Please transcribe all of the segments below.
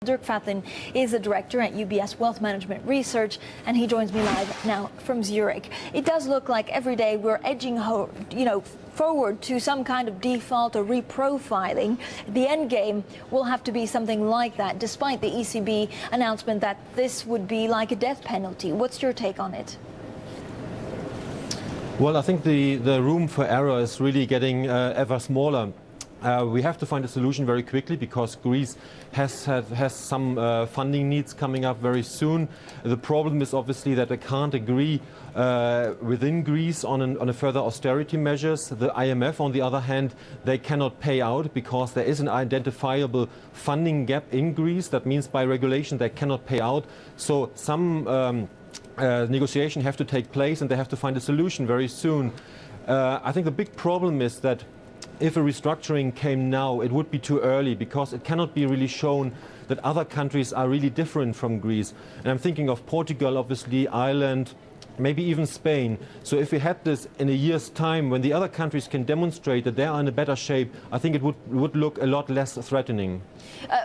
Dirk Faltin is a director at UBS Wealth Management Research, and he joins me live now from Zurich. It does look like every day we're edging, forward to some kind of default or reprofiling. The end game will have to be something like that, despite the ECB announcement that this would be like a death penalty. What's your take on it? Well, I think the room for error is really getting ever smaller. We have to find a solution very quickly because Greece has some funding needs coming up very soon. The problem is obviously that they can't agree within Greece on a further austerity measures. The IMF, on the other hand, they cannot pay out because there is an identifiable funding gap in Greece. That means by regulation they cannot pay out. So some negotiation have to take place and they have to find a solution very soon. I think the big problem is that if a restructuring came now, it would be too early because it cannot be really shown that other countries are really different from Greece. And I'm thinking of Portugal, obviously, Ireland, maybe even Spain. So if we had this in a year's time, when the other countries can demonstrate that they are in a better shape, I think it would look a lot less threatening.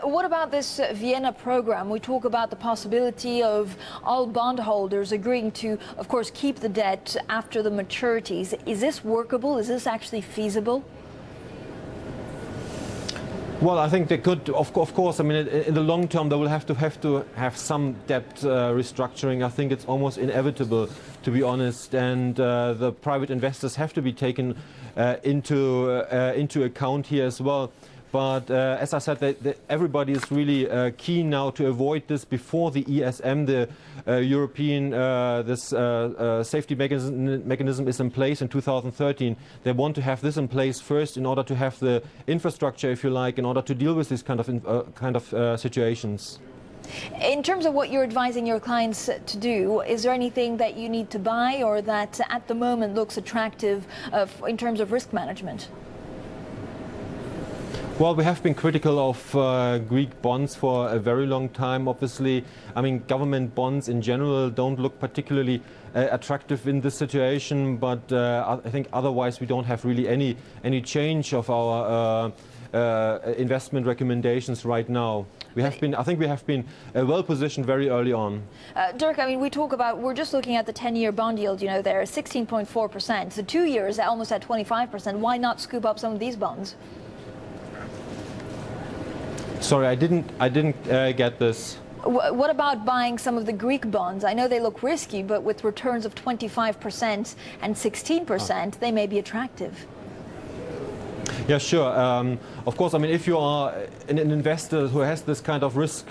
What about this Vienna program? We talk about the possibility of all bondholders agreeing to, of course, keep the debt after the maturities. Is this workable? Is this actually feasible? Well, I think they could, of course. I mean, in the long term, they will have to have some debt restructuring. I think it's almost inevitable, to be honest. And the private investors have to be taken into account here as well. But as I said, everybody is really keen now to avoid this before the ESM, the European safety mechanism is in place in 2013. They want to have this in place first in order to have the infrastructure, if you like, in order to deal with these kind of situations. In terms of what you're advising your clients to do, is there anything that you need to buy or that at the moment looks attractive in terms of risk management? Well, we have been critical of Greek bonds for a very long time, obviously. I mean, government bonds in general don't look particularly attractive in this situation, but I think otherwise we don't have really any change of our investment recommendations right now. I think we have been well positioned very early on. Dirk, I mean, we're just looking at the 10-year bond yield, there, 16.4%. So 2 years almost at 25%. Why not scoop up some of these bonds? Sorry, I didn't get this. What about buying some of the Greek bonds? I know they look risky, but with returns of 25% and 16%, they may be attractive. Yeah, sure. Of course, I mean, if you are an investor who has this kind of risk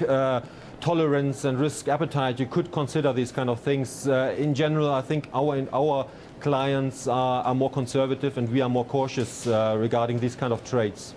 tolerance and risk appetite, you could consider these kind of things. In general, I think our clients are more conservative and we are more cautious regarding these kind of trades.